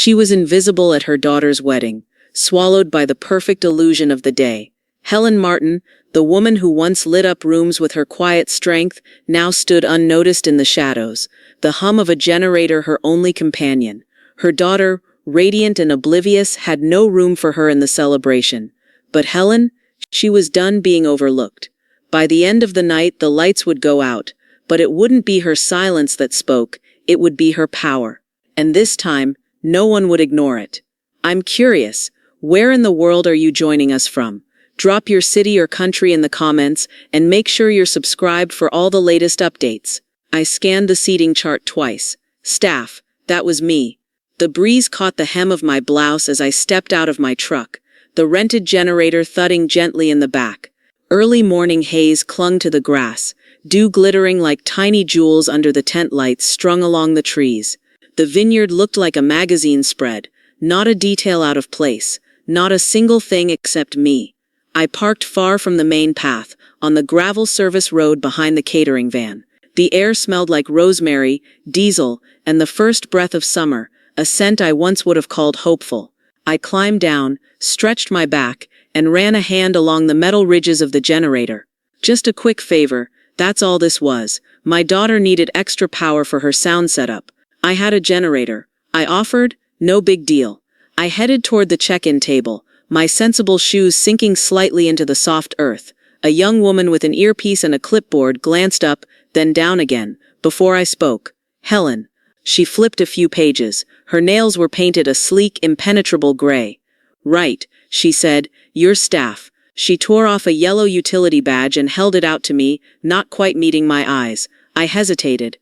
She was invisible at her daughter's wedding, swallowed by the perfect illusion of the day. Helen Martin, the woman who once lit up rooms with her quiet strength, now stood unnoticed in the shadows, the hum of a generator her only companion. Her daughter, radiant and oblivious, had no room for her in the celebration. But Helen? She was done being overlooked. By the end of the night, the lights would go out, but it wouldn't be her silence that spoke, it would be her power. And this time, no one would ignore it. I'm curious, where in the world are you joining us from? Drop your city or country in the comments, and make sure you're subscribed for all the latest updates. I scanned the seating chart twice. Staff, that was me. The breeze caught the hem of my blouse as I stepped out of my truck, the rented generator thudding gently in the back. Early morning haze clung to the grass, dew glittering like tiny jewels under the tent lights strung along the trees. The vineyard looked like a magazine spread, not a detail out of place, not a single thing except me. I parked far from the main path, on the gravel service road behind the catering van. The air smelled like rosemary, diesel, and the first breath of summer, a scent I once would have called hopeful. I climbed down, stretched my back, and ran a hand along the metal ridges of the generator. Just a quick favor, that's all this was. My daughter needed extra power for her sound setup. I had a generator. I offered, no big deal. I headed toward the check-in table, my sensible shoes sinking slightly into the soft earth. A young woman with an earpiece and a clipboard glanced up, then down again, before I spoke. Helen. She flipped a few pages. Her nails were painted a sleek, impenetrable gray. Right, she said, your staff. She tore off a yellow utility badge and held it out to me, not quite meeting my eyes. I hesitated.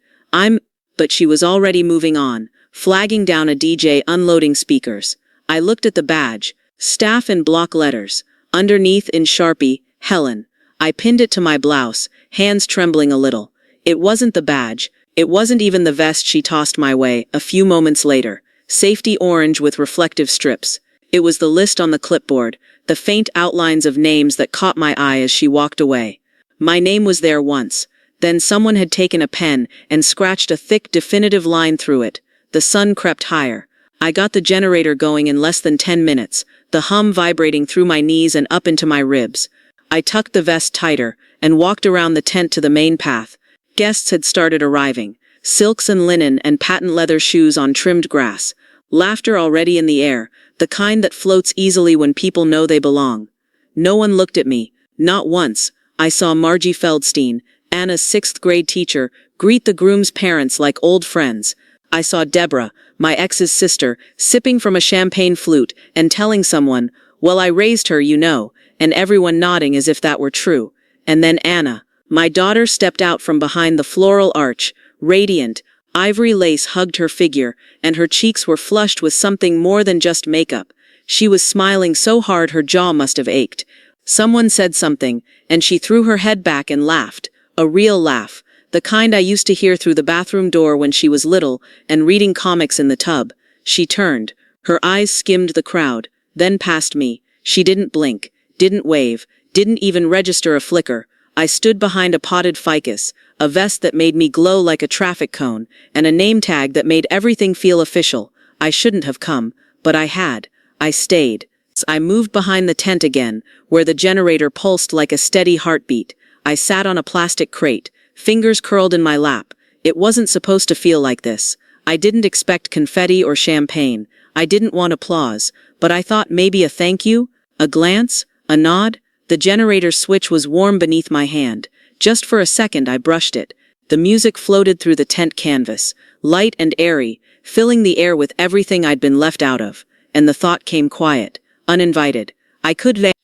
But she was already moving on, flagging down a DJ unloading speakers. I looked at the badge. Staff in block letters. Underneath in Sharpie, Helen. I pinned it to my blouse, hands trembling a little. It wasn't the badge. It wasn't even the vest she tossed my way, a few moments later. Safety orange with reflective strips. It was the list on the clipboard, the faint outlines of names that caught my eye as she walked away. My name was there once. Then someone had taken a pen and scratched a thick, definitive line through it. The sun crept higher. I got the generator going in less than 10 minutes, the hum vibrating through my knees and up into my ribs. I tucked the vest tighter and walked around the tent to the main path. Guests had started arriving, silks and linen and patent leather shoes on trimmed grass. Laughter already in the air, the kind that floats easily when people know they belong. No one looked at me, not once. I saw Margie Feldstein, Anna's 6th grade teacher, greet the groom's parents like old friends. I saw Deborah, my ex's sister, sipping from a champagne flute and telling someone, well, I raised her, you know, and everyone nodding as if that were true. And then Anna, my daughter, stepped out from behind the floral arch, radiant. Ivory lace hugged her figure, and her cheeks were flushed with something more than just makeup. She was smiling so hard her jaw must have ached. Someone said something, and she threw her head back and laughed. A real laugh. The kind I used to hear through the bathroom door when she was little and reading comics in the tub. She turned. Her eyes skimmed the crowd, then past me. She didn't blink, didn't wave, didn't even register a flicker. I stood behind a potted ficus, a vest that made me glow like a traffic cone, and a name tag that made everything feel official. I shouldn't have come, but I had. I stayed. I moved behind the tent again, where the generator pulsed like a steady heartbeat. I sat on a plastic crate, fingers curled in my lap. It wasn't supposed to feel like this. I didn't expect confetti or champagne. I didn't want applause, but I thought maybe a thank you, a glance, a nod. The generator switch was warm beneath my hand. Just for a second I brushed it. The music floated through the tent canvas, light and airy, filling the air with everything I'd been left out of. And the thought came quiet, uninvited.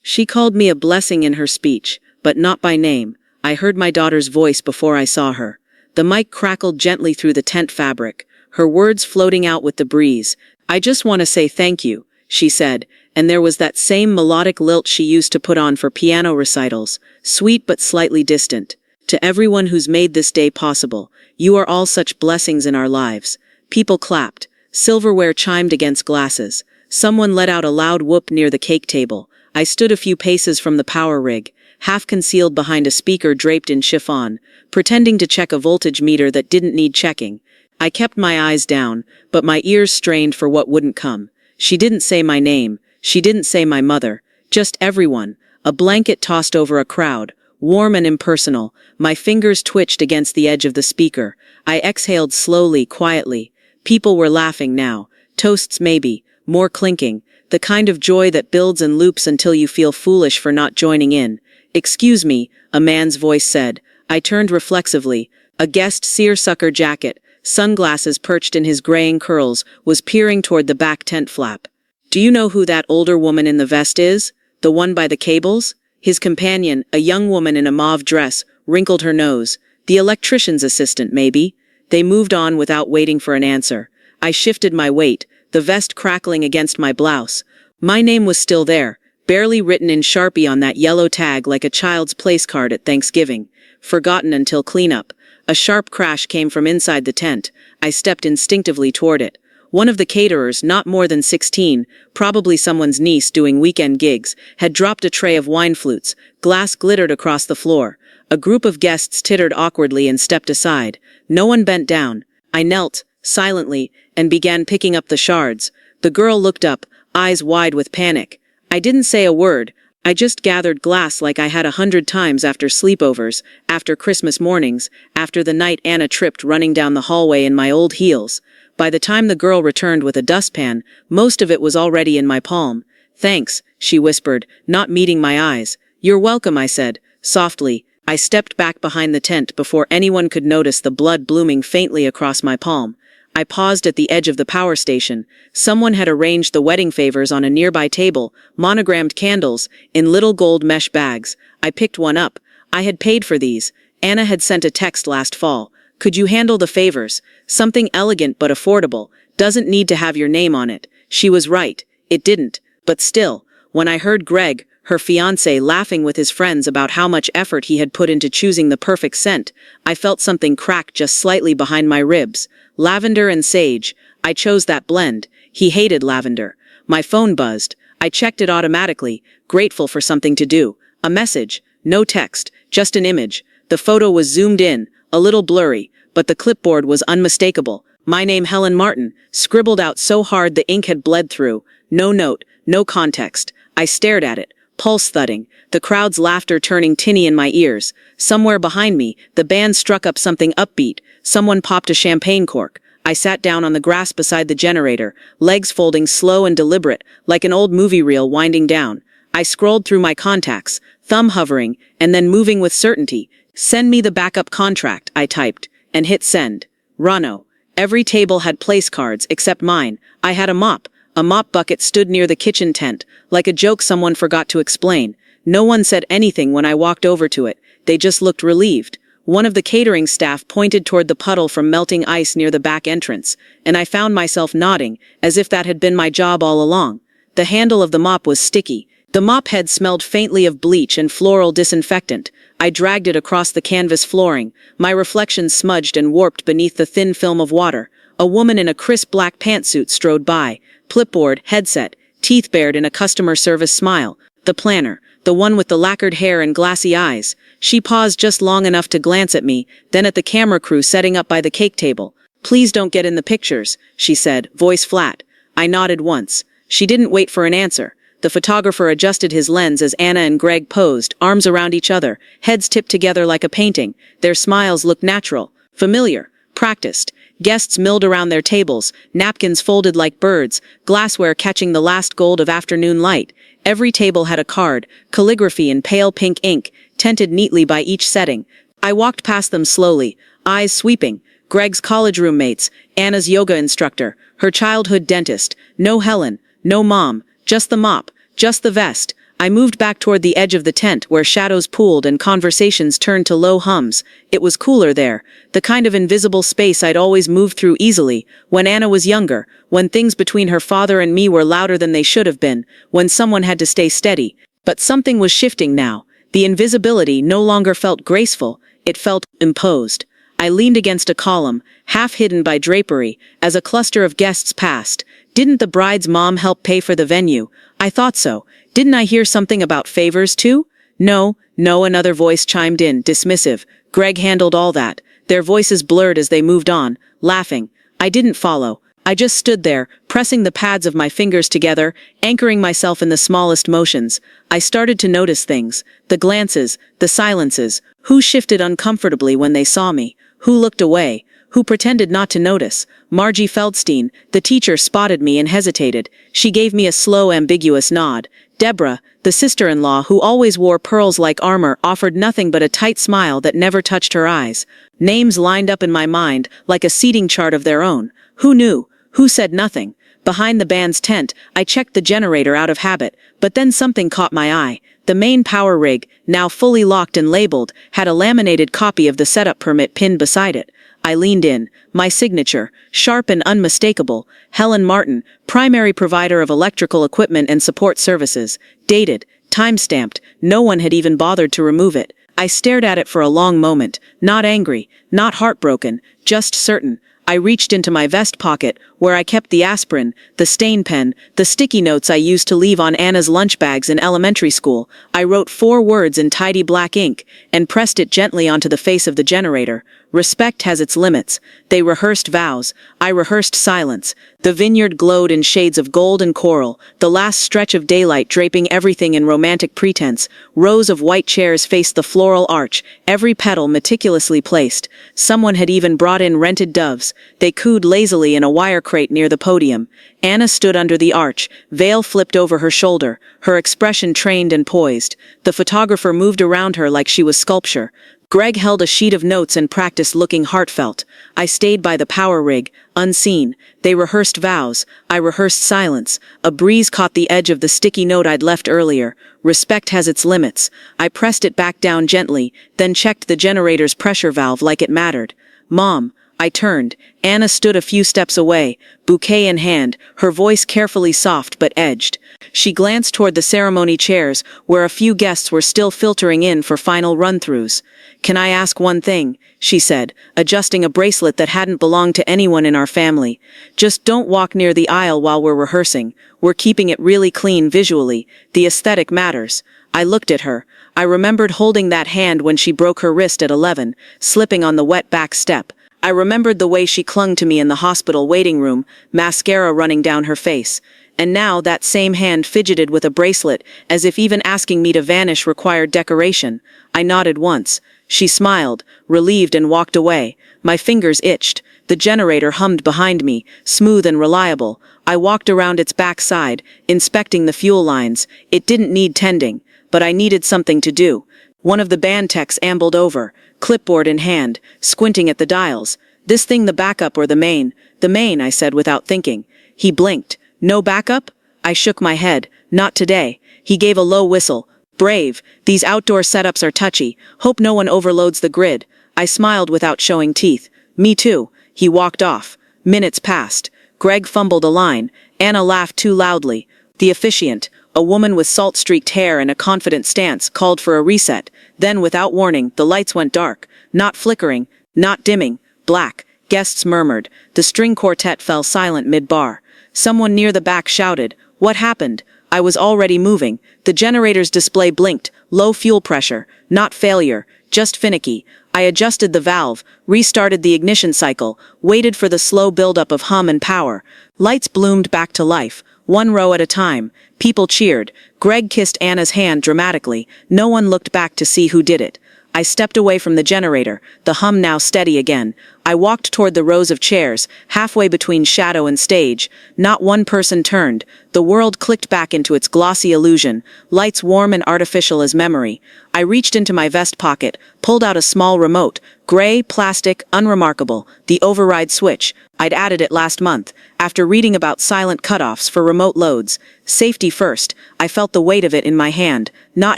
She called me a blessing in her speech, but not by name. I heard my daughter's voice before I saw her. The mic crackled gently through the tent fabric, her words floating out with the breeze. I just want to say thank you, she said, and there was that same melodic lilt she used to put on for piano recitals, sweet but slightly distant. To everyone who's made this day possible, you are all such blessings in our lives. People clapped. Silverware chimed against glasses. Someone let out a loud whoop near the cake table. I stood a few paces from the power rig, half concealed behind a speaker draped in chiffon, pretending to check a voltage meter that didn't need checking. I kept my eyes down, but my ears strained for what wouldn't come. She didn't say my name. She didn't say my mother. Just everyone. A blanket tossed over a crowd. Warm and impersonal. My fingers twitched against the edge of the speaker. I exhaled slowly, quietly. People were laughing now. Toasts maybe. More clinking. The kind of joy that builds and loops until you feel foolish for not joining in. "Excuse me," a man's voice said. I turned reflexively. A guest seersucker jacket, sunglasses perched in his graying curls, was peering toward the back tent flap. "Do you know who that older woman in the vest is? The one by the cables?" His companion, a young woman in a mauve dress, wrinkled her nose. "The electrician's assistant, maybe." They moved on without waiting for an answer. I shifted my weight, the vest crackling against my blouse. My name was still there, barely written in Sharpie on that yellow tag like a child's place card at Thanksgiving. Forgotten until cleanup. A sharp crash came from inside the tent. I stepped instinctively toward it. One of the caterers, not more than 16, probably someone's niece doing weekend gigs, had dropped a tray of wine flutes. Glass glittered across the floor. A group of guests tittered awkwardly and stepped aside. No one bent down. I knelt, silently, and began picking up the shards. The girl looked up, eyes wide with panic. I didn't say a word. I just gathered glass like I had 100 times after sleepovers, after Christmas mornings, after the night Anna tripped running down the hallway in my old heels. By the time the girl returned with a dustpan, most of it was already in my palm. "Thanks," she whispered, not meeting my eyes. "You're welcome," I said, softly. I stepped back behind the tent before anyone could notice the blood blooming faintly across my palm. I paused at the edge of the power station. Someone had arranged the wedding favors on a nearby table, monogrammed candles, in little gold mesh bags. I picked one up. I had paid for these. Anna had sent a text last fall. "Could you handle the favors? Something elegant but affordable. Doesn't need to have your name on it." She was right. It didn't. But still, when I heard Greg, her fiancé, laughing with his friends about how much effort he had put into choosing the perfect scent, I felt something crack just slightly behind my ribs. Lavender and sage. I chose that blend. He hated lavender. My phone buzzed. I checked it automatically, grateful for something to do. A message. No text, just an image. The photo was zoomed in, a little blurry, but the clipboard was unmistakable. My name, Helen Martin, scribbled out so hard the ink had bled through. No note, no context. I stared at it, pulse thudding, the crowd's laughter turning tinny in my ears. Somewhere behind me, the band struck up something upbeat. Someone popped a champagne cork. I sat down on the grass beside the generator, legs folding slow and deliberate, like an old movie reel winding down. I scrolled through my contacts, thumb hovering, and then moving with certainty. "Send me the backup contract," I typed, and hit send. Rano. Every table had place cards except mine. I had a mop. A mop bucket stood near the kitchen tent, like a joke someone forgot to explain. No one said anything when I walked over to it. They just looked relieved. One of the catering staff pointed toward the puddle from melting ice near the back entrance, and I found myself nodding, as if that had been my job all along. The handle of the mop was sticky. The mop head smelled faintly of bleach and floral disinfectant. I dragged it across the canvas flooring, my reflection smudged and warped beneath the thin film of water. A woman in a crisp black pantsuit strode by, clipboard, headset, teeth bared in a customer service smile. The planner, the one with the lacquered hair and glassy eyes. She paused just long enough to glance at me, then at the camera crew setting up by the cake table. "Please don't get in the pictures," she said, voice flat. I nodded once. She didn't wait for an answer. The photographer adjusted his lens as Anna and Greg posed, arms around each other, heads tipped together like a painting. Their smiles looked natural, familiar, practiced. Guests milled around their tables, napkins folded like birds, glassware catching the last gold of afternoon light. Every table had a card, calligraphy in pale pink ink, tented neatly by each setting. I walked past them slowly, eyes sweeping. Greg's college roommates, Anna's yoga instructor, her childhood dentist. No Helen, no mom, just the mop, just the vest. I moved back toward the edge of the tent where shadows pooled and conversations turned to low hums. It was cooler there, the kind of invisible space I'd always moved through easily, when Anna was younger, when things between her father and me were louder than they should have been, when someone had to stay steady. But something was shifting now. The invisibility no longer felt graceful, it felt imposed. I leaned against a column, half hidden by drapery, as a cluster of guests passed. Didn't the bride's mom help pay for the venue? I thought so. Didn't I hear something about favors too? No, another voice chimed in, dismissive. Greg handled all that. Their voices blurred as they moved on, laughing. I didn't follow. I just stood there, pressing the pads of my fingers together, anchoring myself in the smallest motions. I started to notice things. The glances, the silences. Who shifted uncomfortably when they saw me? Who looked away? Who pretended not to notice? Margie Feldstein, the teacher, spotted me and hesitated. She gave me a slow, ambiguous nod. Deborah, the sister-in-law who always wore pearls like armor, offered nothing but a tight smile that never touched her eyes. Names lined up in my mind, like a seating chart of their own. Who knew? Who said nothing? Behind the band's tent, I checked the generator out of habit, but then something caught my eye. The main power rig, now fully locked and labeled, had a laminated copy of the setup permit pinned beside it. I leaned in. My signature, sharp and unmistakable. Helen Martin, primary provider of electrical equipment and support services. Dated, time-stamped. No one had even bothered to remove it. I stared at it for a long moment, not angry, not heartbroken, just certain. I reached into my vest pocket, where I kept the aspirin, the stain pen, the sticky notes I used to leave on Anna's lunch bags in elementary school. I wrote 4 words in tidy black ink, and pressed it gently onto the face of the generator. Respect has its limits. They rehearsed vows. I rehearsed silence. The vineyard glowed in shades of gold and coral, the last stretch of daylight draping everything in romantic pretense. Rows of white chairs faced the floral arch, every petal meticulously placed. Someone had even brought in rented doves. They cooed lazily in a wire crate near the podium. Anna stood under the arch, veil flipped over her shoulder, her expression trained and poised. The photographer moved around her like she was sculpture. Greg held a sheet of notes and practiced looking heartfelt. I stayed by the power rig, unseen. They rehearsed vows. I rehearsed silence. A breeze caught the edge of the sticky note I'd left earlier. Respect has its limits. I pressed it back down gently, then checked the generator's pressure valve like it mattered. Mom. I turned. Anna stood a few steps away, bouquet in hand, her voice carefully soft but edged. She glanced toward the ceremony chairs, where a few guests were still filtering in for final run-throughs. "Can I ask one thing?" she said, adjusting a bracelet that hadn't belonged to anyone in our family. "Just don't walk near the aisle while we're rehearsing. We're keeping it really clean visually. The aesthetic matters." I looked at her. I remembered holding that hand when she broke her wrist at 11, slipping on the wet back step. I remembered the way she clung to me in the hospital waiting room, mascara running down her face. And now that same hand fidgeted with a bracelet, as if even asking me to vanish required decoration. I nodded once. She smiled, relieved, and walked away. My fingers itched. The generator hummed behind me, smooth and reliable. I walked around its back side, inspecting the fuel lines. It didn't need tending, but I needed something to do. One of the band techs ambled over, clipboard in hand, squinting at the dials. "This thing the backup or the main?" "The main," I said without thinking. He blinked. "No backup?" I shook my head. "Not today." He gave a low whistle. "Brave. These outdoor setups are touchy. Hope no one overloads the grid." I smiled without showing teeth. "Me too." He walked off. Minutes passed. Greg fumbled a line. Anna laughed too loudly. The officiant, a woman with salt-streaked hair and a confident stance, called for a reset. Then, without warning, the lights went dark. Not flickering, not dimming, black. Guests murmured. The string quartet fell silent mid-bar. Someone near the back shouted, "What happened?" I was already moving. The generator's display blinked. Low fuel pressure. Not failure. Just finicky. I adjusted the valve, restarted the ignition cycle, waited for the slow buildup of hum and power. Lights bloomed back to life, one row at a time. People cheered. Greg kissed Anna's hand dramatically. No one looked back to see who did it. I stepped away from the generator, the hum now steady again. I walked toward the rows of chairs, halfway between shadow and stage. Not one person turned. The world clicked back into its glossy illusion, lights warm and artificial as memory. I reached into my vest pocket, pulled out a small remote, gray, plastic, unremarkable, the override switch. I'd added it last month, after reading about silent cutoffs for remote loads. Safety first. I felt the weight of it in my hand. Not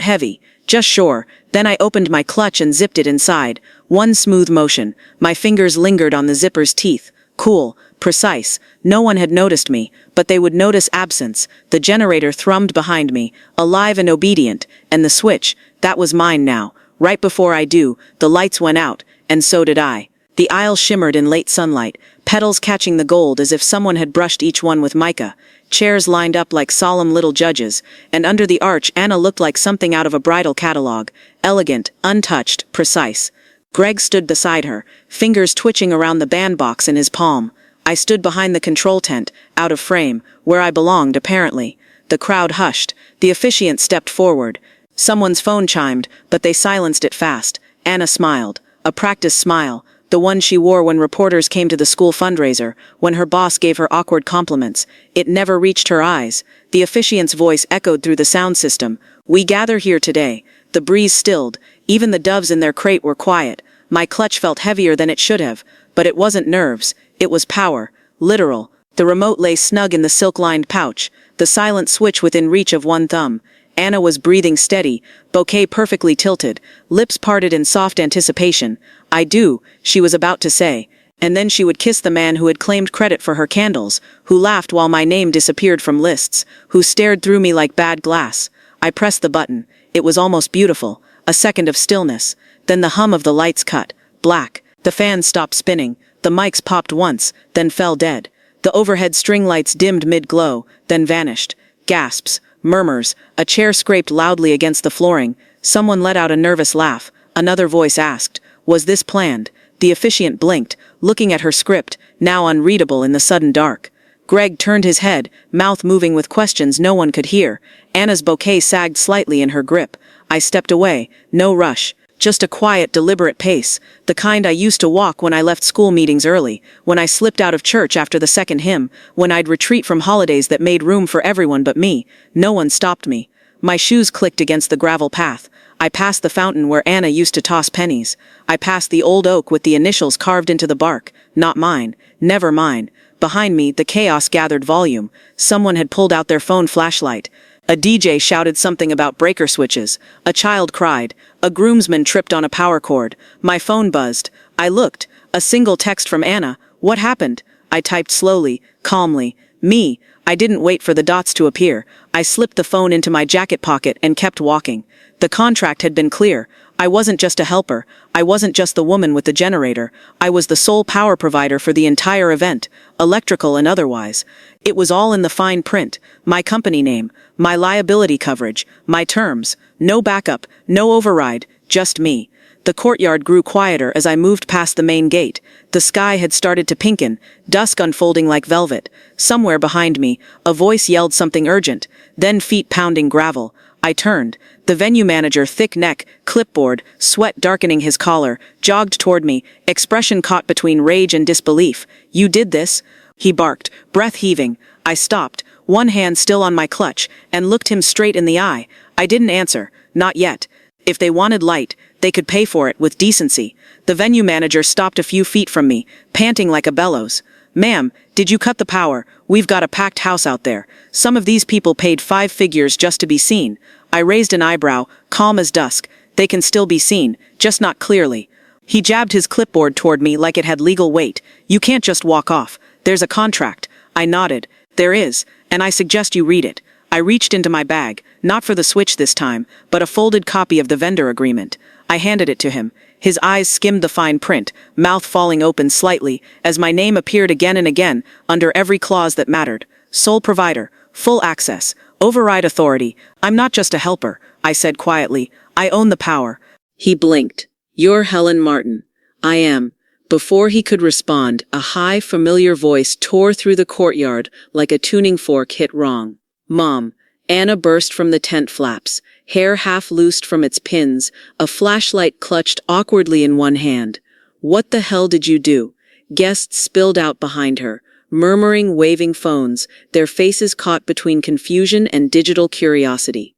heavy. Just sure. Then I opened my clutch and zipped it inside. One smooth motion. My fingers lingered on the zipper's teeth. Cool. Precise. No one had noticed me, but they would notice absence. The generator thrummed behind me, alive and obedient, and the switch, that was mine now. Right before I do, the lights went out, and so did I. The aisle shimmered in late sunlight, petals catching the gold as if someone had brushed each one with mica. Chairs lined up like solemn little judges, and under the arch Anna looked like something out of a bridal catalog. Elegant, untouched, precise. Greg stood beside her, fingers twitching around the bandbox in his palm. I stood behind the control tent, out of frame, where I belonged apparently. The crowd hushed. The officiant stepped forward. Someone's phone chimed, but they silenced it fast. Anna smiled. A practiced smile. The one she wore when reporters came to the school fundraiser, when her boss gave her awkward compliments. It never reached her eyes. The officiant's voice echoed through the sound system. "We gather here today." The breeze stilled. Even the doves in their crate were quiet. My clutch felt heavier than it should have. But it wasn't nerves. It was power. Literal. The remote lay snug in the silk-lined pouch. The silent switch within reach of one thumb. Anna was breathing steady, bouquet perfectly tilted, lips parted in soft anticipation. "I do," she was about to say. And then she would kiss the man who had claimed credit for her candles, who laughed while my name disappeared from lists, who stared through me like bad glass. I pressed the button. It was almost beautiful. A second of stillness. Then the hum of the lights cut. Black. The fans stopped spinning. The mics popped once, then fell dead. The overhead string lights dimmed mid-glow, then vanished. Gasps. Murmurs. A chair scraped loudly against the flooring. Someone let out a nervous laugh. Another voice asked, "Was this planned?" The officiant blinked, looking at her script, now unreadable in the sudden dark. Greg turned his head, mouth moving with questions no one could hear. Anna's bouquet sagged slightly in her grip. I stepped away. No rush. Just a quiet, deliberate pace, the kind I used to walk when I left school meetings early, when I slipped out of church after the second hymn, when I'd retreat from holidays that made room for everyone but me. No one stopped me. My shoes clicked against the gravel path. I passed the fountain where Anna used to toss pennies. I passed the old oak with the initials carved into the bark. Not mine. Never mine. Behind me, the chaos gathered volume. Someone had pulled out their phone flashlight. A DJ shouted something about breaker switches. A child cried. A groomsman tripped on a power cord. My phone buzzed. I looked. A single text from Anna. "What happened?" I typed slowly, calmly. "Me." I didn't wait for the dots to appear. I slipped the phone into my jacket pocket and kept walking. The contract had been clear. I wasn't just a helper. I wasn't just the woman with the generator. I was the sole power provider for the entire event, electrical and otherwise. It was all in the fine print. My company name, my liability coverage, my terms. No backup, no override, just me. The courtyard grew quieter as I moved past the main gate. The sky had started to pinken, dusk unfolding like velvet. Somewhere behind me, a voice yelled something urgent, then feet pounding gravel. I turned. The venue manager, thick neck, clipboard, sweat darkening his collar, jogged toward me, expression caught between rage and disbelief. "You did this?" he barked, breath heaving. I stopped, one hand still on my clutch, and looked him straight in the eye. I didn't answer. Not yet. If they wanted light, they could pay for it with decency. The venue manager stopped a few feet from me, panting like a bellows. "Ma'am, did you cut the power? We've got a packed house out there. Some of these people paid 5 figures just to be seen." I raised an eyebrow, calm as dusk. "They can still be seen, just not clearly." He jabbed his clipboard toward me like it had legal weight. "You can't just walk off. There's a contract." I nodded. "There is, and I suggest you read it." I reached into my bag, not for the switch this time, but a folded copy of the vendor agreement. I handed it to him. His eyes skimmed the fine print, mouth falling open slightly, as my name appeared again and again, under every clause that mattered. Sole provider, full access, override authority. "I'm not just a helper," I said quietly. "I own the power." He blinked. "You're Helen Martin." "I am." Before he could respond, a high, familiar voice tore through the courtyard like a tuning fork hit wrong. "Mom." Anna burst from the tent flaps, hair half loosed from its pins, a flashlight clutched awkwardly in one hand. "What the hell did you do?" Guests spilled out behind her, murmuring, waving phones, their faces caught between confusion and digital curiosity.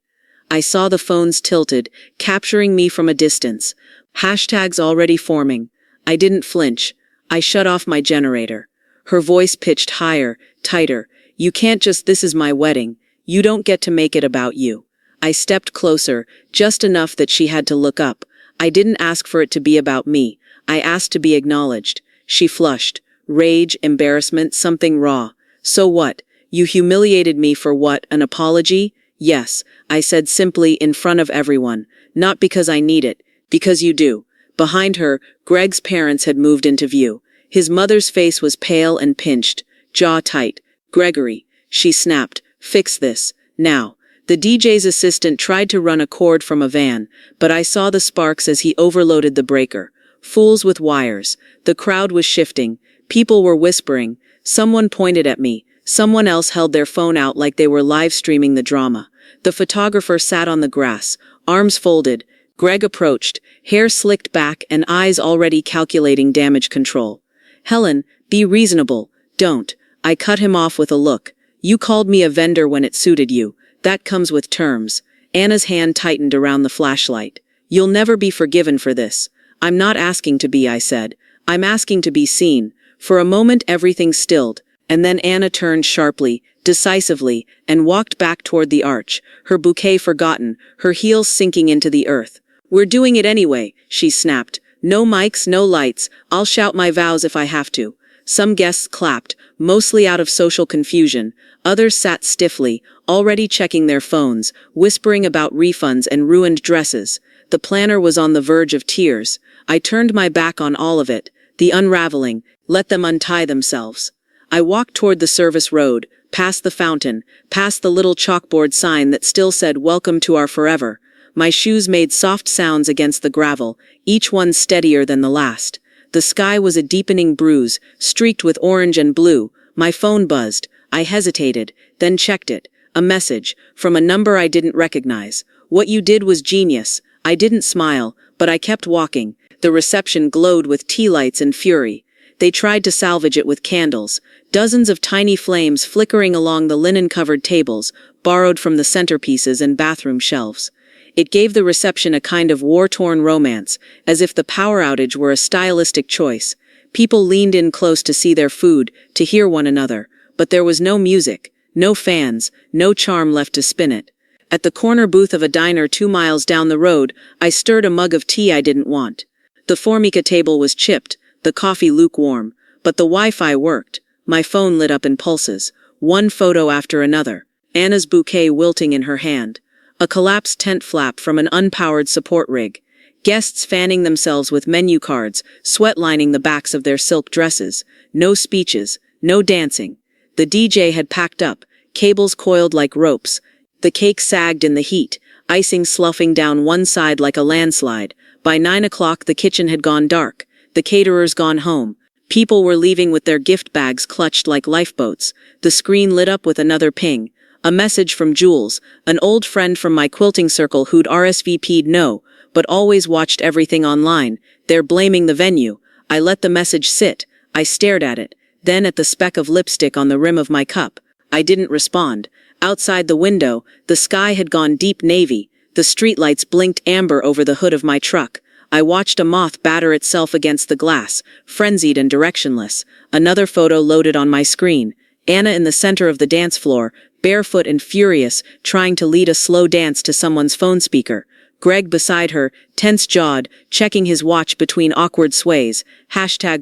I saw the phones tilted, capturing me from a distance. Hashtags already forming. I didn't flinch. I shut off my generator. Her voice pitched higher, tighter. "You can't just, this is my wedding. You don't get to make it about you." I stepped closer, just enough that she had to look up. "I didn't ask for it to be about me. I asked to be acknowledged." She flushed. Rage, embarrassment, something raw. "So what? You humiliated me for what, an apology?" "Yes," I said simply in front of everyone. "Not because I need it. Because you do." Behind her, Greg's parents had moved into view. His mother's face was pale and pinched, jaw tight. "Gregory," she snapped, "fix this, now." The DJ's assistant tried to run a cord from a van, but I saw the sparks as he overloaded the breaker. Fools with wires. The crowd was shifting. People were whispering. Someone pointed at me. Someone else held their phone out like they were live streaming the drama. The photographer sat on the grass, arms folded. Greg approached, hair slicked back and eyes already calculating damage control. Helen, be reasonable. Don't. I cut him off with a look. You called me a vendor when it suited you. That comes with terms. Anna's hand tightened around the flashlight. You'll never be forgiven for this. I'm not asking to be, I said. I'm asking to be seen. For a moment everything stilled, and then Anna turned sharply, decisively, and walked back toward the arch, her bouquet forgotten, her heels sinking into the earth. We're doing it anyway, she snapped. No mics, no lights. I'll shout my vows if I have to. Some guests clapped, mostly out of social confusion. Others sat stiffly, already checking their phones, whispering about refunds and ruined dresses. The planner was on the verge of tears. I turned my back on all of it. The unraveling. Let them untie themselves. I walked toward the service road, past the fountain, past the little chalkboard sign that still said "Welcome to our forever." My shoes made soft sounds against the gravel, each one steadier than the last. The sky was a deepening bruise, streaked with orange and blue. My phone buzzed. I hesitated, then checked it. A message, from a number I didn't recognize. What you did was genius. I didn't smile, but I kept walking. The reception glowed with tea lights and fury. They tried to salvage it with candles. Dozens of tiny flames flickering along the linen-covered tables, borrowed from the centerpieces and bathroom shelves. It gave the reception a kind of war-torn romance, as if the power outage were a stylistic choice. People leaned in close to see their food, to hear one another. But there was no music, no fans, no charm left to spin it. At the corner booth of a diner 2 miles down the road, I stirred a mug of tea I didn't want. The Formica table was chipped, the coffee lukewarm, but the Wi-Fi worked. My phone lit up in pulses, one photo after another. Anna's bouquet wilting in her hand. A collapsed tent flap from an unpowered support rig. Guests fanning themselves with menu cards, sweat lining the backs of their silk dresses. No speeches, no dancing. The DJ had packed up, cables coiled like ropes. The cake sagged in the heat, icing sloughing down one side like a landslide. By 9 o'clock the kitchen had gone dark, the caterers gone home. People were leaving with their gift bags clutched like lifeboats. The screen lit up with another ping. A message from Jules, an old friend from my quilting circle who'd RSVP'd no, but always watched everything online. They're blaming the venue. I let the message sit. I stared at it, then at the speck of lipstick on the rim of my cup. I didn't respond. Outside the window, the sky had gone deep navy. The streetlights blinked amber over the hood of my truck. I watched a moth batter itself against the glass, frenzied and directionless. Another photo loaded on my screen. Anna in the center of the dance floor, barefoot and furious, trying to lead a slow dance to someone's phone speaker. Greg beside her, tense-jawed, checking his watch between awkward sways.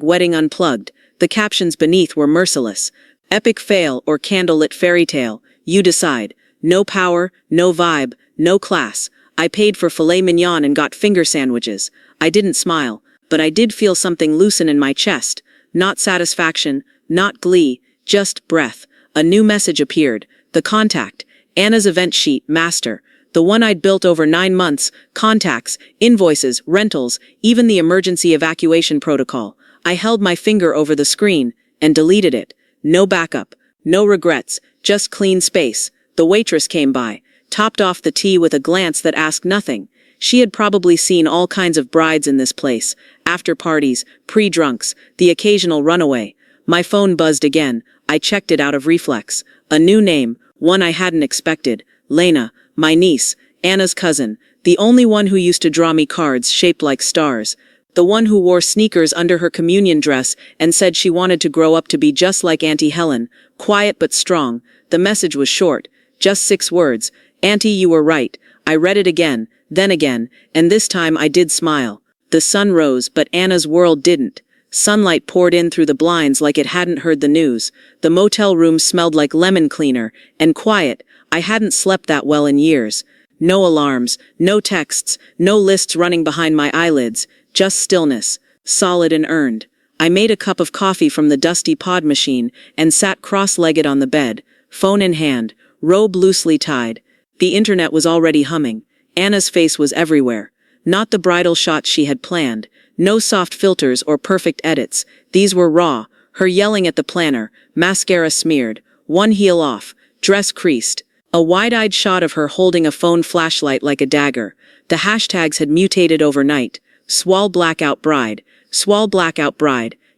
#wedding unplugged. The captions beneath were merciless. Epic fail or candlelit fairy tale. You decide. No power, no vibe, no class. I paid for filet mignon and got finger sandwiches. I didn't smile, but I did feel something loosen in my chest. Not satisfaction, not glee, just breath. A new message appeared. The contact. Anna's event sheet, master. The one I'd built over 9 months. Contacts, invoices, rentals, even the emergency evacuation protocol. I held my finger over the screen and deleted it. No backup. No regrets. Just clean space. The waitress came by, topped off the tea with a glance that asked nothing. She had probably seen all kinds of brides in this place. After parties, pre-drunks, the occasional runaway. My phone buzzed again. I checked it out of reflex. A new name, one I hadn't expected. Lena, my niece, Anna's cousin, the only one who used to draw me cards shaped like stars. The one who wore sneakers under her communion dress and said she wanted to grow up to be just like Auntie Helen, quiet but strong. The message was short, just 6 words. Auntie, you were right. I read it again, then again, and this time I did smile. The sun rose, but Anna's world didn't. Sunlight poured in through the blinds like it hadn't heard the news. The motel room smelled like lemon cleaner, and quiet. I hadn't slept that well in years. No alarms, no texts, no lists running behind my eyelids, just stillness, solid and earned. I made a cup of coffee from the dusty pod machine and sat cross-legged on the bed, phone in hand, robe loosely tied. The internet was already humming. Anna's face was everywhere. Not the bridal shots she had planned. No soft filters or perfect edits. These were raw. Her yelling at the planner, mascara smeared, one heel off, dress creased. A wide-eyed shot of her holding a phone flashlight like a dagger. The hashtags had mutated overnight. Swal blackout bride,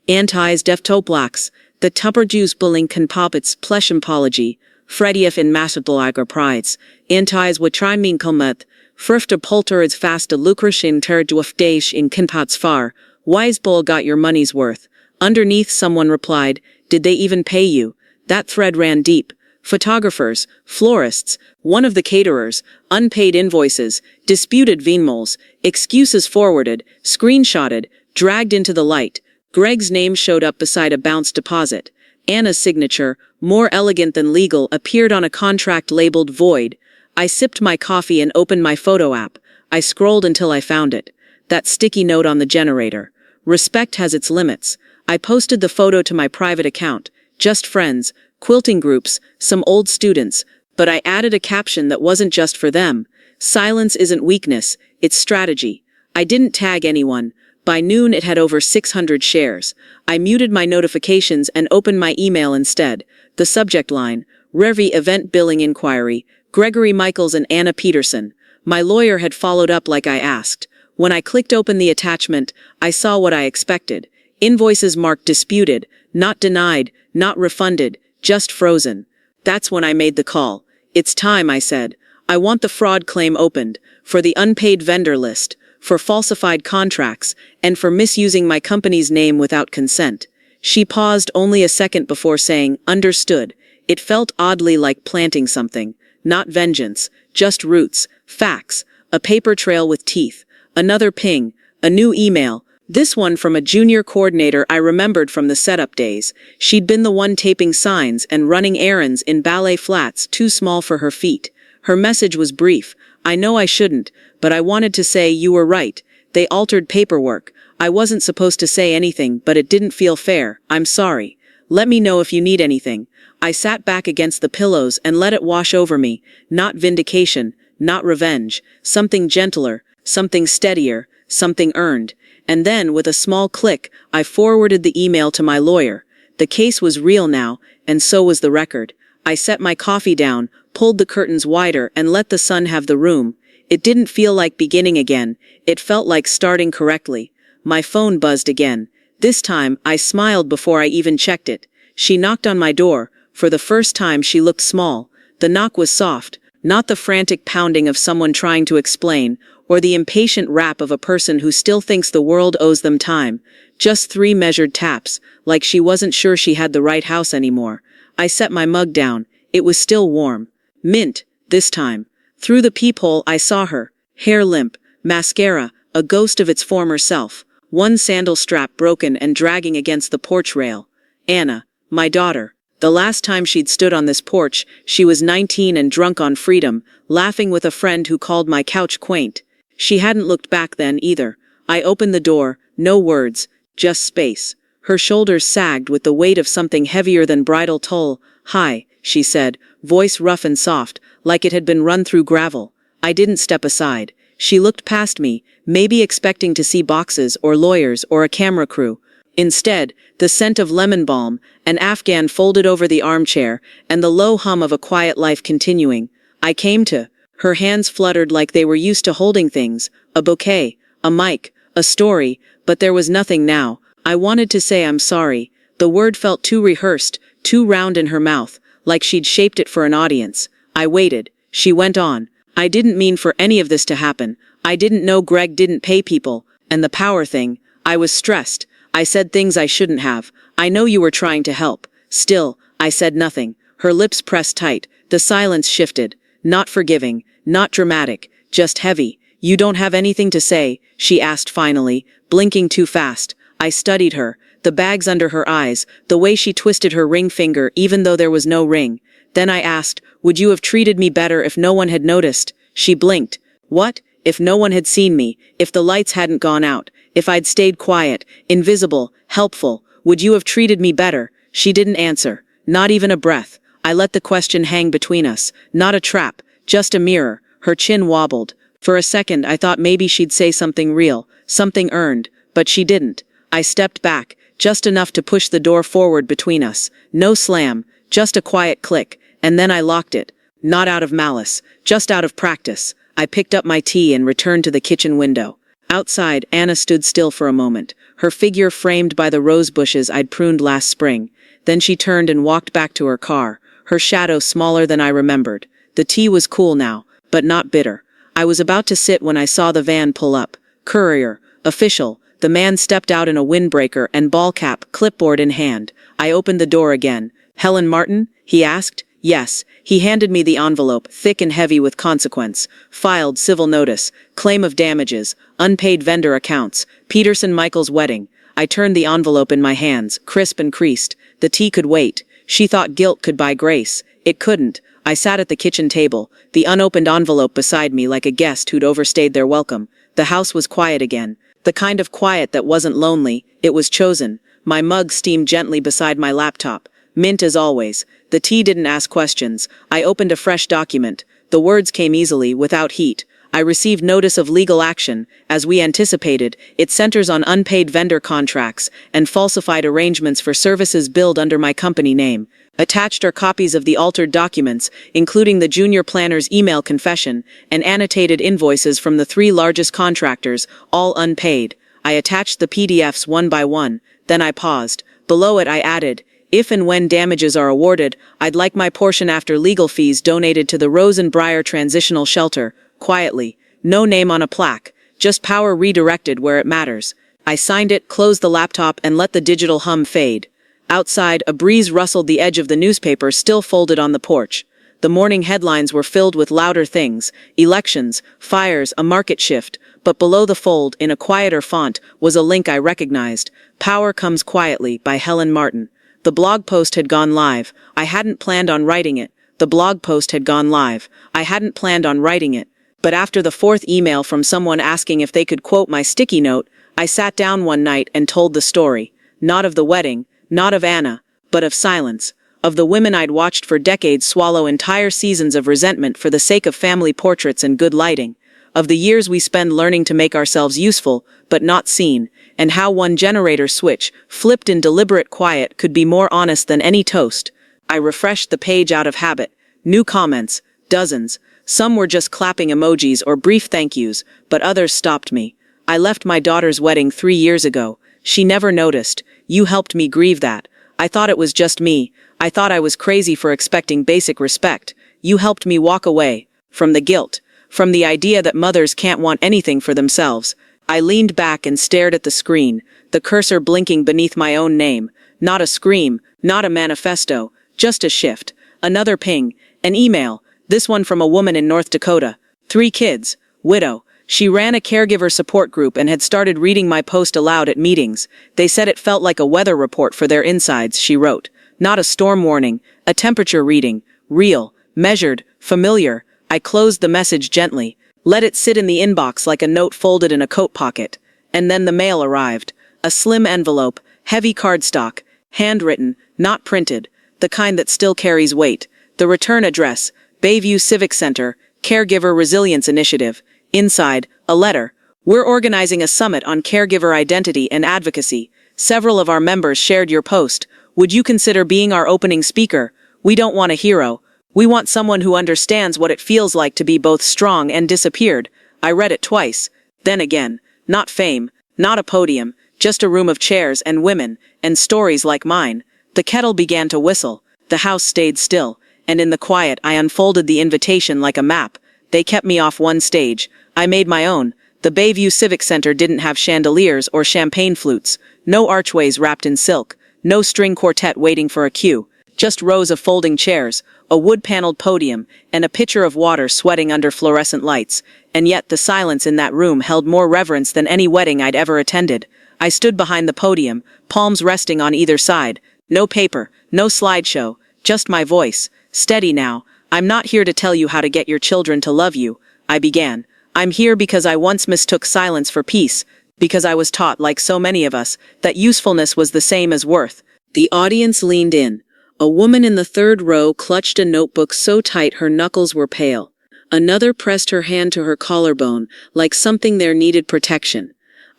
antis deftoplaks, the tupperjuice bulling kanpapits pleshempology, fredief in massatlager prides, antis watrimin kalmet, frifter polter is fast a lucrashin ter dwafdeish in kanpats far, wisebol got your money's worth. Underneath someone replied, did they even pay you? That thread ran deep. Photographers, florists, one of the caterers, unpaid invoices, disputed vinmoles, excuses forwarded, screenshotted, dragged into the light. Greg's name showed up beside a bounce deposit. Anna's signature, more elegant than legal, appeared on a contract labeled void. I sipped my coffee and opened my photo app. I scrolled until I found it. That sticky note on the generator. Respect has its limits. I posted the photo to my private account. Just friends, quilting groups, some old students, but I added a caption that wasn't just for them. Silence isn't weakness, it's strategy. I didn't tag anyone. By noon it had over 600 shares. I muted my notifications and opened my email instead. The subject line, Revi Event Billing Inquiry, Gregory Michaels and Anna Peterson. My lawyer had followed up like I asked. When I clicked open the attachment, I saw what I expected. Invoices marked disputed, not denied, not refunded, just frozen. That's when I made the call. It's time, I said. I want the fraud claim opened, for the unpaid vendor list, for falsified contracts, and for misusing my company's name without consent. She paused only a second before saying, understood. It felt oddly like planting something. Not vengeance, just roots, facts, a paper trail with teeth. Another ping, a new email. This one from a junior coordinator I remembered from the setup days. She'd been the one taping signs and running errands in ballet flats too small for her feet. Her message was brief. I know I shouldn't, but I wanted to say you were right. They altered paperwork. I wasn't supposed to say anything, but it didn't feel fair. I'm sorry. Let me know if you need anything. I sat back against the pillows and let it wash over me. Not vindication, not revenge. Something gentler, something steadier, something earned. And then, with a small click, I forwarded the email to my lawyer. The case was real now, and so was the record. I set my coffee down, pulled the curtains wider, and let the sun have the room. It didn't feel like beginning again. It felt like starting correctly. My phone buzzed again. This time, I smiled before I even checked it. She knocked on my door. For the first time, she looked small. The knock was soft, not the frantic pounding of someone trying to explain, or the impatient rap of a person who still thinks the world owes them time. Just 3 measured taps, like she wasn't sure she had the right house anymore. I set my mug down. It was still warm. Mint, this time. Through the peephole I saw her, hair limp, mascara, a ghost of its former self, one sandal strap broken and dragging against the porch rail. Anna, my daughter. The last time she'd stood on this porch, she was 19 and drunk on freedom, laughing with a friend who called my couch quaint. She hadn't looked back then either. I opened the door, no words, just space. Her shoulders sagged with the weight of something heavier than bridal toll. Hi, she said, voice rough and soft, like it had been run through gravel. I didn't step aside. She looked past me, maybe expecting to see boxes or lawyers or a camera crew. Instead, the scent of lemon balm, an Afghan folded over the armchair, and the low hum of a quiet life continuing. I came to. Her hands fluttered like they were used to holding things, a bouquet, a mic, a story, but there was nothing now. I wanted to say I'm sorry. The word felt too rehearsed, too round in her mouth, like she'd shaped it for an audience. I waited. She went on. I didn't mean for any of this to happen. I didn't know Greg didn't pay people, and the power thing. I was stressed. I said things I shouldn't have. I know you were trying to help. Still, I said nothing. Her lips pressed tight. The silence shifted. Not forgiving, not dramatic, just heavy. You don't have anything to say, she asked finally, blinking too fast. I studied her, the bags under her eyes, the way she twisted her ring finger even though there was no ring. Then I asked, would you have treated me better if no one had noticed? She blinked. What? If no one had seen me, if the lights hadn't gone out, if I'd stayed quiet, invisible, helpful, would you have treated me better? She didn't answer, not even a breath. I let the question hang between us, not a trap, just a mirror. Her chin wobbled. For a second I thought maybe she'd say something real, something earned, but she didn't. I stepped back, just enough to push the door forward between us. No slam, just a quiet click, and then I locked it. Not out of malice, just out of practice. I picked up my tea and returned to the kitchen window. Outside, Anna stood still for a moment, her figure framed by the rose bushes I'd pruned last spring. Then she turned and walked back to her car, her shadow smaller than I remembered. The tea was cool now, but not bitter. I was about to sit when I saw the van pull up. Courier, official. The man stepped out in a windbreaker and ball cap, clipboard in hand. I opened the door again. "Helen Martin?" he asked. "Yes." He handed me the envelope, thick and heavy with consequence. Filed civil notice, claim of damages, unpaid vendor accounts, Peterson Michael's wedding. I turned the envelope in my hands, crisp and creased. The tea could wait. She thought guilt could buy grace. It couldn't. I sat at the kitchen table, the unopened envelope beside me like a guest who'd overstayed their welcome. The house was quiet again. The kind of quiet that wasn't lonely, it was chosen. My mug steamed gently beside my laptop. Mint as always. The tea didn't ask questions. I opened a fresh document. The words came easily, without heat. I received notice of legal action. As we anticipated, it centers on unpaid vendor contracts and falsified arrangements for services billed under my company name. Attached are copies of the altered documents, including the junior planner's email confession, and annotated invoices from the 3 largest contractors, all unpaid. I attached the PDFs one by one. Then I paused. Below it I added, "If and when damages are awarded, I'd like my portion after legal fees donated to the Rose and Briar Transitional Shelter." Quietly. No name on a plaque. Just power redirected where it matters. I signed it, closed the laptop, and let the digital hum fade. Outside, a breeze rustled the edge of the newspaper still folded on the porch. The morning headlines were filled with louder things: elections, fires, a market shift. But below the fold, in a quieter font, was a link I recognized. "Power Comes Quietly" by Helen Martin. The blog post had gone live. I hadn't planned on writing it. The blog post had gone live. I hadn't planned on writing it. But after the 4th email from someone asking if they could quote my sticky note, I sat down one night and told the story. Not of the wedding, not of Anna, but of silence. Of the women I'd watched for decades swallow entire seasons of resentment for the sake of family portraits and good lighting. Of the years we spend learning to make ourselves useful, but not seen, and how one generator switch, flipped in deliberate quiet, could be more honest than any toast. I refreshed the page out of habit. New comments, dozens. Some were just clapping emojis or brief thank yous, but others stopped me. "I left my daughter's wedding 3 years ago. She never noticed. You helped me grieve that. I thought it was just me. I thought I was crazy for expecting basic respect. You helped me walk away. From the guilt. From the idea that mothers can't want anything for themselves." I leaned back and stared at the screen, the cursor blinking beneath my own name. Not a scream, not a manifesto, just a shift. Another ping. An email. This one from a woman in North Dakota. 3 kids. Widow. She ran a caregiver support group and had started reading my post aloud at meetings. They said it felt like a weather report for their insides, she wrote. Not a storm warning, a temperature reading. Real, measured, familiar. I closed the message gently. Let it sit in the inbox like a note folded in a coat pocket. And then the mail arrived. A slim envelope, heavy cardstock, handwritten, not printed, the kind that still carries weight. The return address, Bayview Civic Center, Caregiver Resilience Initiative. Inside, a letter. "We're organizing a summit on caregiver identity and advocacy. Several of our members shared your post. Would you consider being our opening speaker? We don't want a hero. We want someone who understands what it feels like to be both strong and disappeared." I read it twice. Then again. Not fame, not a podium, just a room of chairs and women, and stories like mine. The kettle began to whistle. The house stayed still. And in the quiet I unfolded the invitation like a map. They kept me off one stage. I made my own. The Bayview Civic Center didn't have chandeliers or champagne flutes. No archways wrapped in silk. No string quartet waiting for a cue. Just rows of folding chairs, a wood-paneled podium, and a pitcher of water sweating under fluorescent lights. And yet the silence in that room held more reverence than any wedding I'd ever attended. I stood behind the podium, palms resting on either side. No paper, no slideshow, just my voice. "Steady now. I'm not here to tell you how to get your children to love you," I began. "I'm here because I once mistook silence for peace, because I was taught, like so many of us, that usefulness was the same as worth." The audience leaned in. A woman in the 3rd row clutched a notebook so tight her knuckles were pale. Another pressed her hand to her collarbone, like something there needed protection.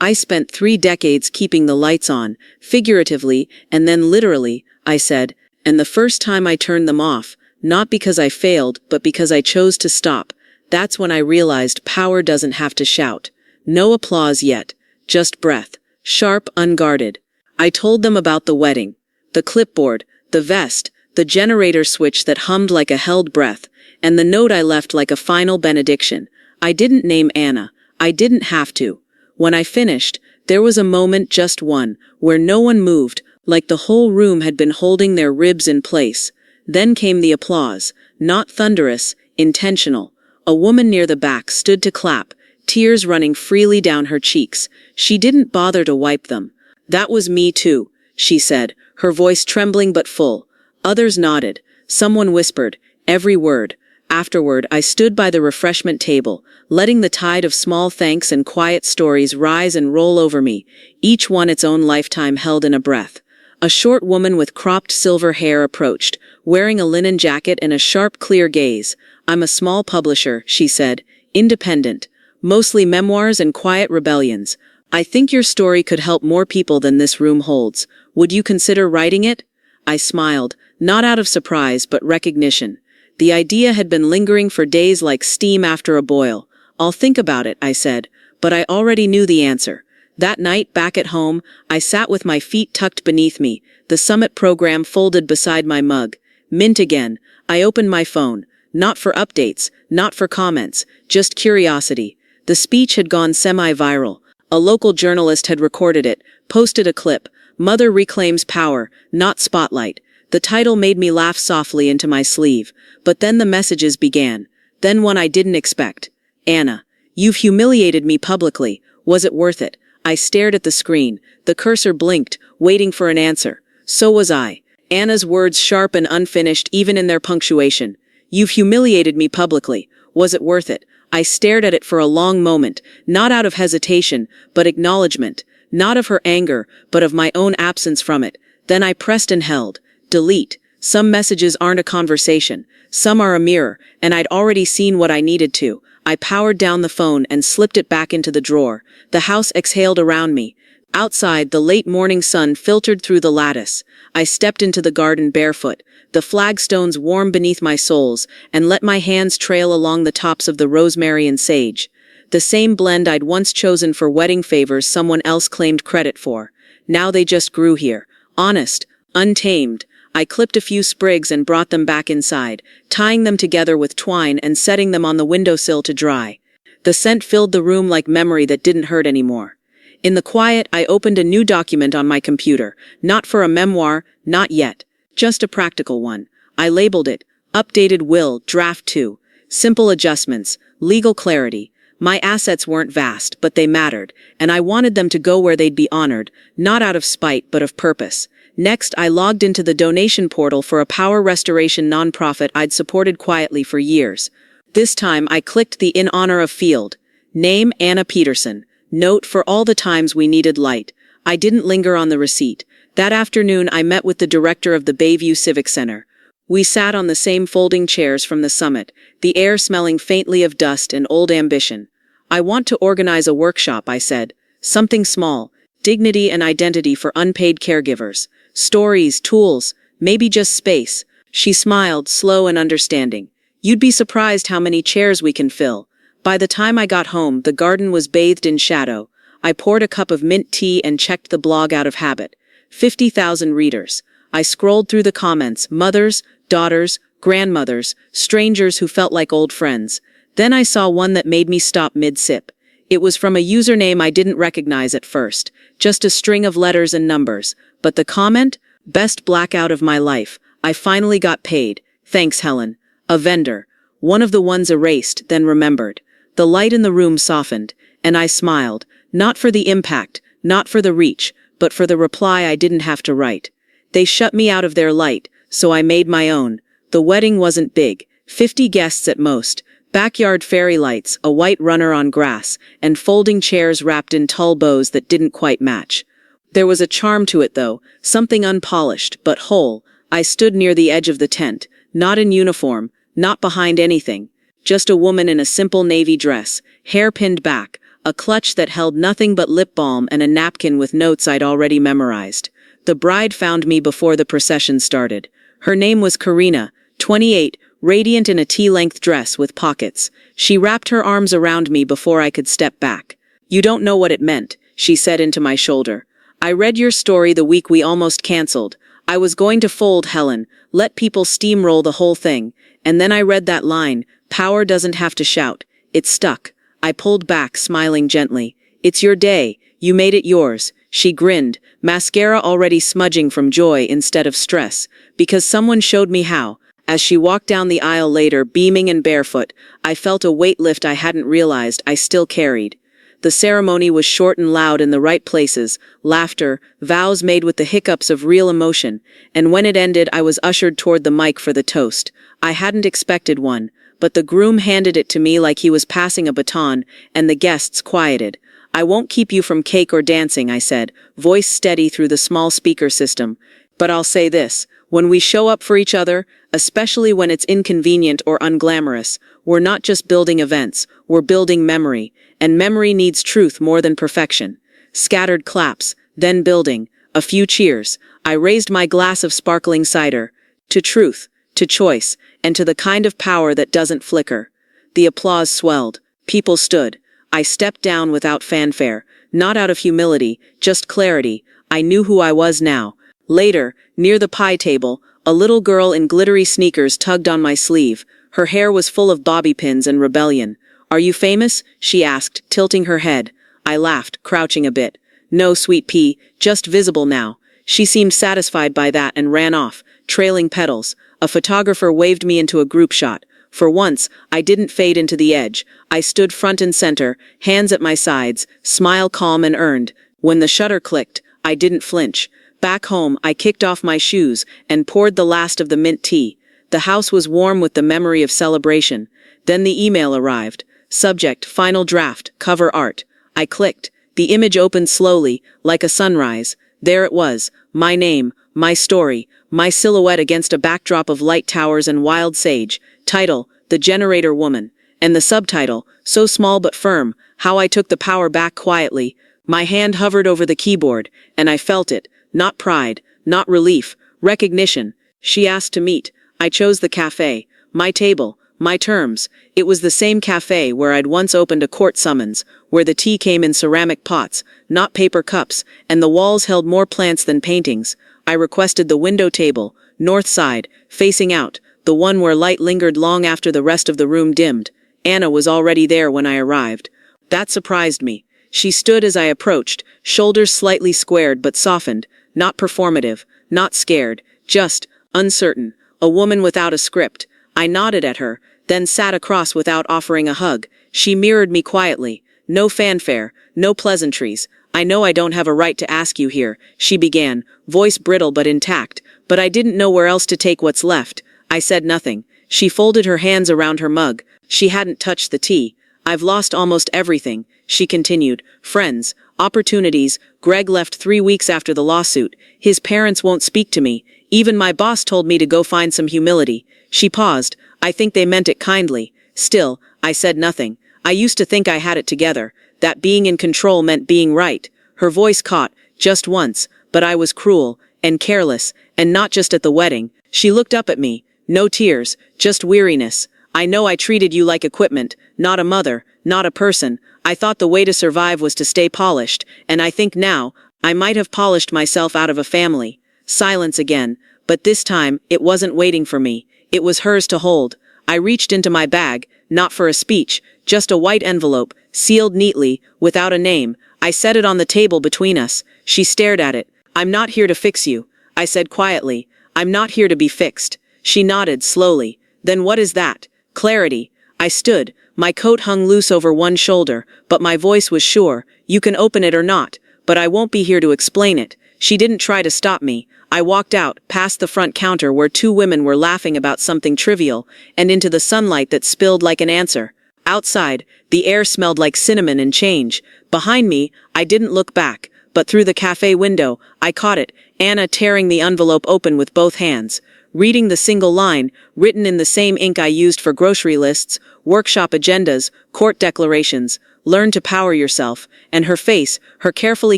I spent 3 decades keeping the lights on, figuratively, and then literally, I said, and the first time I turned them off, not because I failed, but because I chose to stop. That's when I realized power doesn't have to shout. No applause yet, just breath, sharp, unguarded. I told them about the wedding, the clipboard, the vest, the generator switch that hummed like a held breath, and the note I left like a final benediction. I didn't name Anna. I didn't have to. When I finished, there was a moment, just one, where no one moved, like the whole room had been holding their ribs in place. Then came the applause, not thunderous, intentional. A woman near the back stood to clap, tears running freely down her cheeks. She didn't bother to wipe them. "That was me too," she said, her voice trembling but full. Others nodded. Someone whispered, every word. Afterward, I stood by the refreshment table, letting the tide of small thanks and quiet stories rise and roll over me, each one its own lifetime held in a breath. A short woman with cropped silver hair approached, wearing a linen jacket and a sharp, clear gaze. "I'm a small publisher," she said, "independent, mostly memoirs and quiet rebellions. I think your story could help more people than this room holds. Would you consider writing it?" I smiled, not out of surprise but recognition. The idea had been lingering for days like steam after a boil. "I'll think about it," I said, but I already knew the answer. That night, back at home, I sat with my feet tucked beneath me, the summit program folded beside my mug. Mint again. I opened my phone. Not for updates, not for comments, just curiosity. The speech had gone semi-viral. A local journalist had recorded it, posted a clip. "Mother reclaims power, not spotlight." The title made me laugh softly into my sleeve. But then the messages began. Then one I didn't expect. "Anna, you've humiliated me publicly. Was it worth it?" I stared at the screen. The cursor blinked, waiting for an answer. So was I. Anna's words sharp and unfinished even in their punctuation. "You've humiliated me publicly. Was it worth it?" I stared at it for a long moment, not out of hesitation, but acknowledgement. Not of her anger, but of my own absence from it. Then I pressed and held. Delete. Some messages aren't a conversation. Some are a mirror, and I'd already seen what I needed to. I powered down the phone and slipped it back into the drawer. The house exhaled around me. Outside, the late morning sun filtered through the lattice. I stepped into the garden barefoot, the flagstones warm beneath my soles, and let my hands trail along the tops of the rosemary and sage. The same blend I'd once chosen for wedding favors someone else claimed credit for. Now they just grew here. Honest, untamed. I clipped a few sprigs and brought them back inside, tying them together with twine and setting them on the windowsill to dry. The scent filled the room like memory that didn't hurt anymore. In the quiet, I opened a new document on my computer. Not for a memoir, not yet. Just a practical one. I labeled it, Updated Will, Draft 2. Simple adjustments, legal clarity. My assets weren't vast, but they mattered, and I wanted them to go where they'd be honored, not out of spite, but of purpose. Next, I logged into the donation portal for a power restoration nonprofit I'd supported quietly for years. This time, I clicked the In Honor of field. Name, Anna Peterson. Note, for all the times we needed light. I didn't linger on the receipt. That afternoon, I met with the director of the Bayview Civic Center. We sat on the same folding chairs from the summit, the air smelling faintly of dust and old ambition. "I want to organize a workshop," I said. "Something small. Dignity and identity for unpaid caregivers. Stories, tools, maybe just space." She smiled, slow and understanding. "You'd be surprised how many chairs we can fill." By the time I got home, the garden was bathed in shadow. I poured a cup of mint tea and checked the blog out of habit. 50,000 readers. I scrolled through the comments, mothers, daughters, grandmothers, strangers who felt like old friends. Then I saw one that made me stop mid-sip. It was from a username I didn't recognize at first, just a string of letters and numbers. But the comment? Best blackout of my life. I finally got paid. Thanks, Helen. A vendor. One of the ones erased, then remembered. The light in the room softened, and I smiled, not for the impact, not for the reach, but for the reply I didn't have to write. They shut me out of their light, so I made my own. The wedding wasn't big, 50 guests at most, backyard fairy lights, a white runner on grass, and folding chairs wrapped in tall bows that didn't quite match. There was a charm to it though, something unpolished, but whole. I stood near the edge of the tent, not in uniform, not behind anything. Just a woman in a simple navy dress, hair pinned back, a clutch that held nothing but lip balm and a napkin with notes I'd already memorized. The bride found me before the procession started. Her name was Karina, 28, radiant in a tea-length dress with pockets. She wrapped her arms around me before I could step back. "You don't know what it meant," she said into my shoulder. "I read your story the week we almost canceled. I was going to fold, Helen, let people steamroll the whole thing. And then I read that line, 'Power doesn't have to shout.' It stuck." I pulled back, smiling gently. "It's your day. You made it yours." She grinned, mascara already smudging from joy instead of stress, "because someone showed me how." As she walked down the aisle later, beaming and barefoot, I felt a weight lift I hadn't realized I still carried. The ceremony was short and loud in the right places, laughter, vows made with the hiccups of real emotion, and when it ended I was ushered toward the mic for the toast. I hadn't expected one, but the groom handed it to me like he was passing a baton, and the guests quieted. "I won't keep you from cake or dancing," I said, voice steady through the small speaker system. "But I'll say this, when we show up for each other, especially when it's inconvenient or unglamorous, we're not just building events, we're building memory, and memory needs truth more than perfection." Scattered claps, then building, a few cheers. I raised my glass of sparkling cider. To truth, to choice, and to the kind of power that doesn't flicker. The applause swelled. People stood. I stepped down without fanfare, not out of humility, just clarity. I knew who I was now. Later, near the pie table, a little girl in glittery sneakers tugged on my sleeve. Her hair was full of bobby pins and rebellion. "Are you famous?" she asked, tilting her head. I laughed, crouching a bit. "No, sweet pea, just visible now." She seemed satisfied by that and ran off, trailing petals. A photographer waved me into a group shot. For once, I didn't fade into the edge. I stood front and center, hands at my sides, smile calm and earned. When the shutter clicked, I didn't flinch. Back home, I kicked off my shoes and poured the last of the mint tea. The house was warm with the memory of celebration. Then the email arrived. Subject, final draft, cover art. I clicked. The image opened slowly, like a sunrise. There it was, my name, my story, my silhouette against a backdrop of light towers and wild sage. Title, The Generator Woman. And the subtitle, so small but firm, How I Took the Power Back Quietly. My hand hovered over the keyboard, and I felt it. Not pride, not relief, recognition. She asked to meet. I chose the cafe. My table, my terms. It was the same cafe where I'd once opened a court summons, where the tea came in ceramic pots, not paper cups, and the walls held more plants than paintings. I requested the window table, north side, facing out, the one where light lingered long after the rest of the room dimmed. Anna was already there when I arrived. That surprised me. She stood as I approached, shoulders slightly squared but softened, not performative, not scared, just uncertain, a woman without a script. I nodded at her, then sat across without offering a hug. She mirrored me quietly. "No fanfare, no pleasantries. I know I don't have a right to ask you here," she began, voice brittle but intact, but I didn't know where else to take what's left. I said nothing. She folded her hands around her mug. She hadn't touched the tea. "I've lost almost everything," she continued. "Friends, opportunities. Greg left 3 weeks after the lawsuit. His parents won't speak to me. Even my boss told me to go find some humility." She paused. I think they meant it kindly. Still, I said nothing. I used to think I had it together, that being in control meant being right. Her voice caught, just once, but I was cruel, and careless, and not just at the wedding. She looked up at me. No tears, just weariness. "I know I treated you like equipment, not a mother, not a person. I thought the way to survive was to stay polished, and I think now, I might have polished myself out of a family." Silence again, but this time, it wasn't waiting for me. It was hers to hold. I reached into my bag, not for a speech, just a white envelope, sealed neatly, without a name. I set it on the table between us. She stared at it. "I'm not here to fix you," I said quietly. "I'm not here to be fixed." She nodded slowly. "Then what is that?" "Clarity." I stood. My coat hung loose over one shoulder, but my voice was sure. "You can open it or not, but I won't be here to explain it." She didn't try to stop me. I walked out, past the front counter where 2 women were laughing about something trivial, and into the sunlight that spilled like an answer. Outside, the air smelled like cinnamon and change. Behind me, I didn't look back, but through the cafe window, I caught it, Anna tearing the envelope open with both hands. Reading the single line, written in the same ink I used for grocery lists, workshop agendas, court declarations. learn to power yourself, and her face, her carefully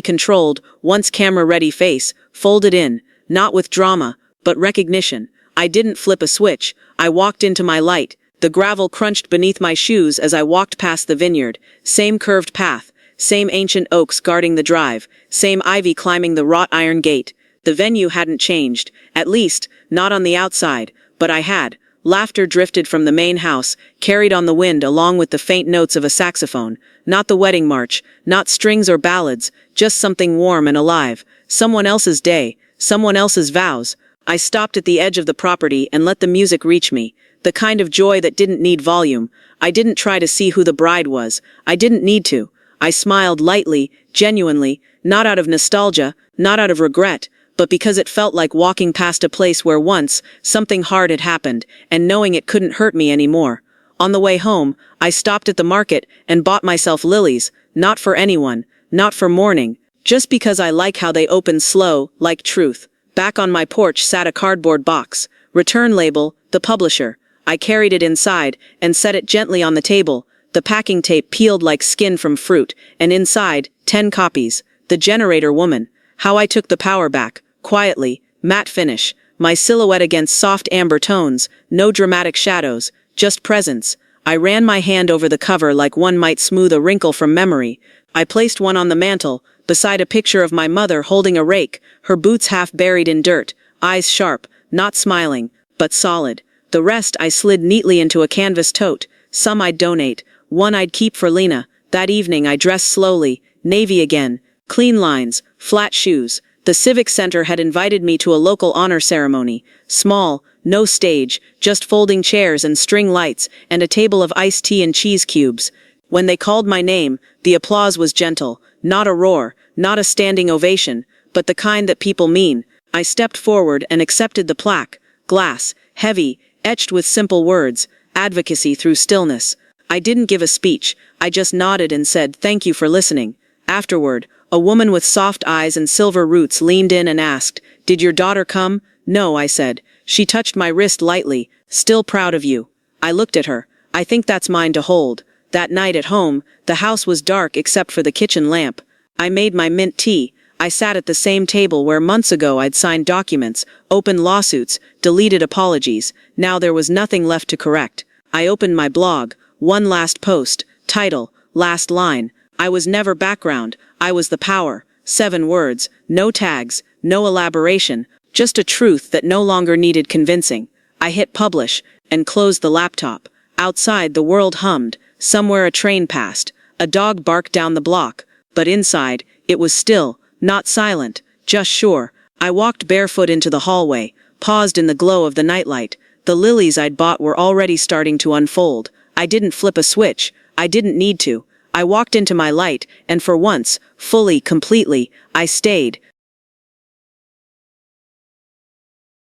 controlled, once camera-ready face, folded in, not with drama, but recognition. I didn't flip a switch, I walked into my light. The gravel crunched beneath my shoes as I walked past the vineyard. Same curved path, same ancient oaks guarding the drive, same ivy climbing the wrought iron gate. The venue hadn't changed, at least, not on the outside, but I had. Laughter drifted from the main house, carried on the wind along with the faint notes of a saxophone. Not the wedding march, not strings or ballads, just something warm and alive. Someone else's day, someone else's vows. I stopped at the edge of the property and let the music reach me. The kind of joy that didn't need volume. I didn't try to see who the bride was. I didn't need to. I smiled lightly, genuinely, not out of nostalgia, not out of regret, but because it felt like walking past a place where once something hard had happened, and knowing it couldn't hurt me anymore. On the way home, I stopped at the market and bought myself lilies, not for anyone, not for mourning, just because I like how they open slow, like truth. Back on my porch sat a cardboard box. Return label, the publisher. I carried it inside and set it gently on the table. The packing tape peeled like skin from fruit, and inside, 10 copies. The Generator Woman. How I took the power back. Quietly, matte finish. My silhouette against soft amber tones. No dramatic shadows, just presence. I ran my hand over the cover like one might smooth a wrinkle from memory. I placed one on the mantel, beside a picture of my mother holding a rake, her boots half buried in dirt, eyes sharp, not smiling, but solid. The rest I slid neatly into a canvas tote. Some I'd donate, one I'd keep for Lena. That evening I dressed slowly, navy again, clean lines, flat shoes. The Civic Center had invited me to a local honor ceremony. Small, no stage, just folding chairs and string lights, and a table of iced tea and cheese cubes. When they called my name, the applause was gentle, not a roar, not a standing ovation, but the kind that people mean. I stepped forward and accepted the plaque. Glass, heavy, etched with simple words, advocacy through stillness. I didn't give a speech, I just nodded and said, "Thank you for listening." Afterward, a woman with soft eyes and silver roots leaned in and asked, "Did your daughter come?" "No," I said. She touched my wrist lightly. "Still proud of you." I looked at her. I think that's mine to hold. That night at home, the house was dark except for the kitchen lamp. I made my mint tea. I sat at the same table where months ago I'd signed documents, opened lawsuits, deleted apologies. Now there was nothing left to correct. I opened my blog. One last post. Title. Last line. I was never background. I was the power. 7 words. No tags. No elaboration. Just a truth that no longer needed convincing. I hit publish and closed the laptop. Outside the world hummed. Somewhere a train passed. A dog barked down the block. But inside, it was still. Not silent, just sure. I walked barefoot into the hallway, paused in the glow of the nightlight. The lilies I'd bought were already starting to unfold. I didn't flip a switch. I didn't need to. I walked into my light, and for once, fully, completely, I stayed.